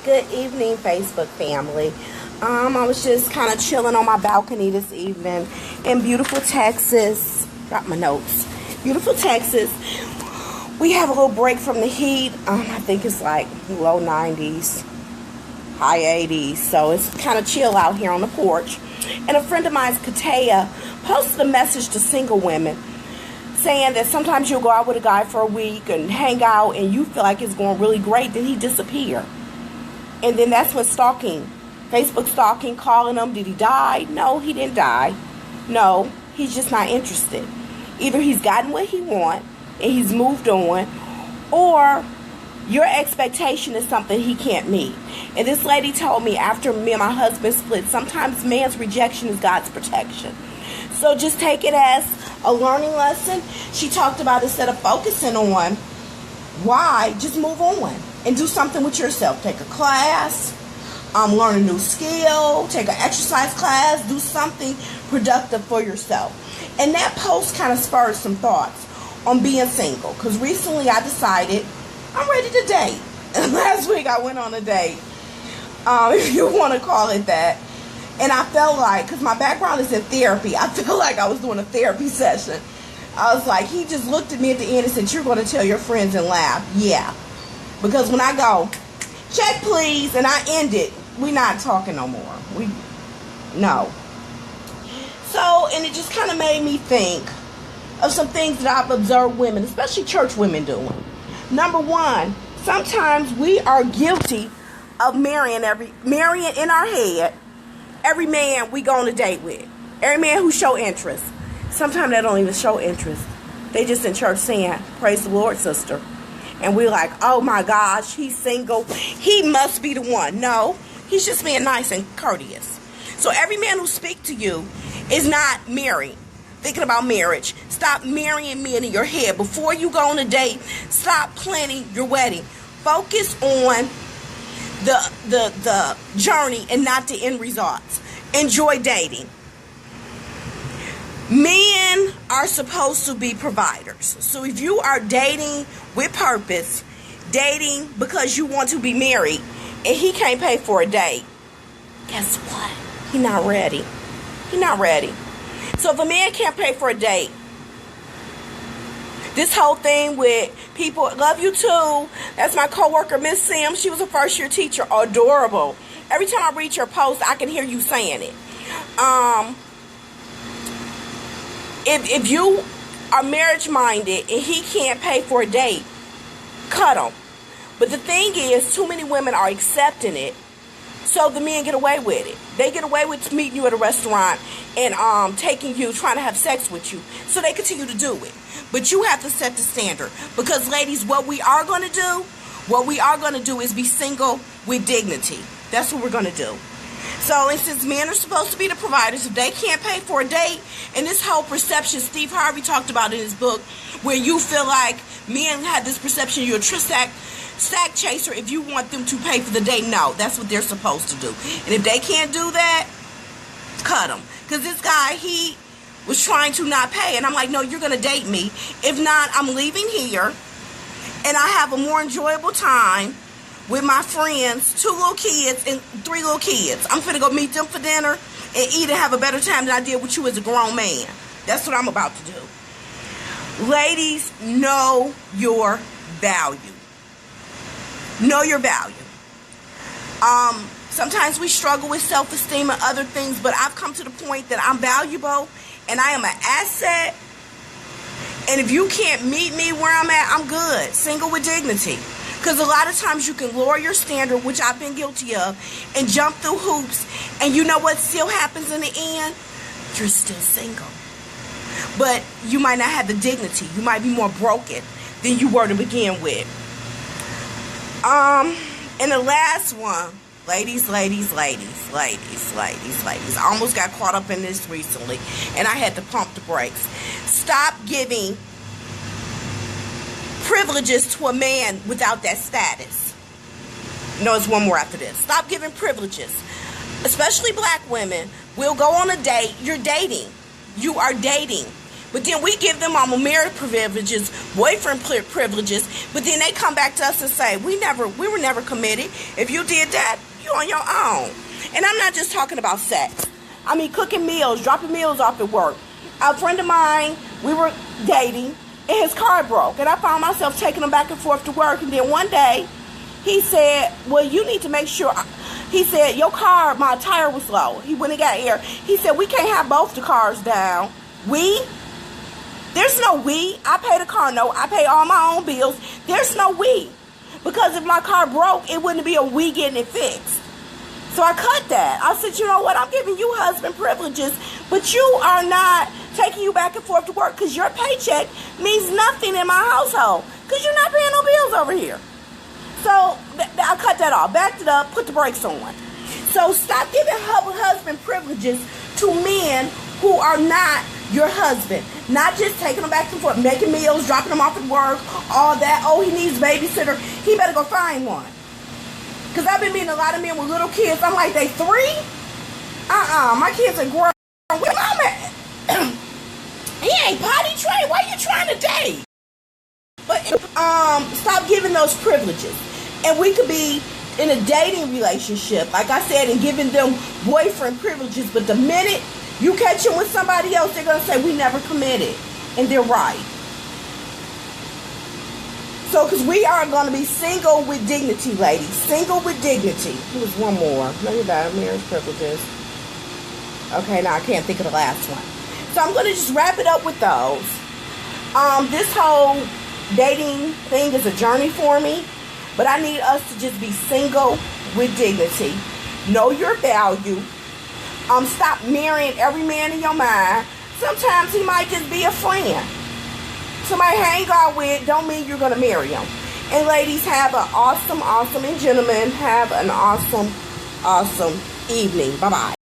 Good evening, Facebook family. I was just kind of chilling on my balcony this evening in beautiful Texas. Got my notes. Beautiful Texas. We have a little break from the heat. I think it's like low 90s, high 80s. So it's kind of chill out here on the porch. And a friend of mine, Katea, posted a message to single women saying that sometimes you'll go out with a guy for a week and hang out and you feel like it's going really great, then he disappear. And then that's when stalking, Facebook stalking, calling him, did he die? No, he didn't die. No, he's just not interested. Either he's gotten what he wants and he's moved on, or your expectation is something he can't meet. And this lady told me after me and my husband split, sometimes man's rejection is God's protection. So just take it as a learning lesson. She talked about instead of focusing on why, just move on and do something with yourself. Take a class, learn a new skill, take an exercise class, do something productive for yourself. And that post kind of spurred some thoughts on being single, because recently I decided I'm ready to date. And last week I went on a date, if you want to call it that. And I felt like, because my background is in therapy, I felt like I was doing a therapy session. I was like, he just looked at me at the end and said, you're going to tell your friends and laugh. Yeah. Because when I go, check please, and I end it, we're not talking no more. No. So, and it just kind of made me think of some things that I've observed women, especially church women, doing. Number one, sometimes we are guilty of marrying in our head every man we go on a date with. Every man who show interest. Sometimes they don't even show interest. They just in church saying, praise the Lord, sister. And we're like, oh my gosh, he's single. He must be the one. No, he's just being nice and courteous. So every man who speaks to you is not married, thinking about marriage. Stop marrying men in your head. Before you go on a date, stop planning your wedding. Focus on the journey and not the end results. Enjoy dating. Men are supposed to be providers. So if you are dating with purpose, dating because you want to be married, and he can't pay for a date, guess what? He's not ready. He's not ready. So if a man can't pay for a date, this whole thing with people, love you too. That's my coworker, Miss Sim. She was a first-year teacher. Adorable. Every time I read your post, I can hear you saying it. If you are marriage-minded and he can't pay for a date, cut him. But the thing is, too many women are accepting it, so the men get away with it. They get away with meeting you at a restaurant and taking you, trying to have sex with you, so they continue to do it. But you have to set the standard. Because, ladies, what we are going to do is be single with dignity. That's what we're going to do. So, and since men are supposed to be the providers, if they can't pay for a date, and this whole perception Steve Harvey talked about in his book, where you feel like men have this perception you're a stack chaser if you want them to pay for the date. No, that's what they're supposed to do. And if they can't do that, cut them. Because this guy, he was trying to not pay. And I'm like, no, you're going to date me. If not, I'm leaving here. And I have a more enjoyable time with my friends, 2 little kids and 3 little kids. I'm finna go meet them for dinner and eat and have a better time than I did with you as a grown man. That's what I'm about to do. Ladies, know your value. Know your value. Sometimes we struggle with self-esteem and other things, but I've come to the point that I'm valuable and I am an asset. And if you can't meet me where I'm at, I'm good. Single with dignity. Because a lot of times you can lower your standard, which I've been guilty of, and jump through hoops. And you know what still happens in the end? You're still single. But you might not have the dignity. You might be more broken than you were to begin with. And the last one, ladies. I almost got caught up in this recently, and I had to pump the brakes. Stop giving privileges to a man without that status. No, it's one more after this. Stop giving privileges. Especially black women will go on a date. You're dating. You are dating. But then we give them our marriage privileges, boyfriend privileges, but then they come back to us and say, we were never committed. If you did that, you on your own. And I'm not just talking about sex. I mean, cooking meals, dropping meals off at work. A friend of mine, we were dating, and his car broke. And I found myself taking him back and forth to work. And then one day, he said, well, you need to make sure. He said, your car, my tire was low. He went and got air. He said, we can't have both the cars down. We? There's no we. I pay the car note. I pay all my own bills. There's no we. Because if my car broke, it wouldn't be a we getting it fixed. So I cut that. I said, you know what? I'm giving you husband privileges, but you are not taking you back and forth to work because your paycheck means nothing in my household because you're not paying no bills over here. So I cut that off, backed it up, put the brakes on. So stop giving husband privileges to men who are not your husband. Not just taking them back and forth, making meals, dropping them off at work, all that. Oh, he needs a babysitter. He better go find one. Because I've been meeting a lot of men with little kids. I'm like, they 3? My kids are grown. Where I'm at? He ain't potty trained. Why you trying to date? But stop giving those privileges. And we could be in a dating relationship, like I said, and giving them boyfriend privileges. But the minute you catch them with somebody else, they're going to say, we never committed. And they're right. So, because we are going to be single with dignity, ladies. Single with dignity. There was one more. Maybe that marriage privileges. Okay, now I can't think of the last one. So, I'm going to just wrap it up with those. This whole dating thing is a journey for me. But I need us to just be single with dignity. Know your value. Stop marrying every man in your mind. Sometimes he might just be a friend. Somebody hang out with don't mean you're going to marry him. And ladies, have an awesome, and gentlemen, have an awesome evening. Bye-bye.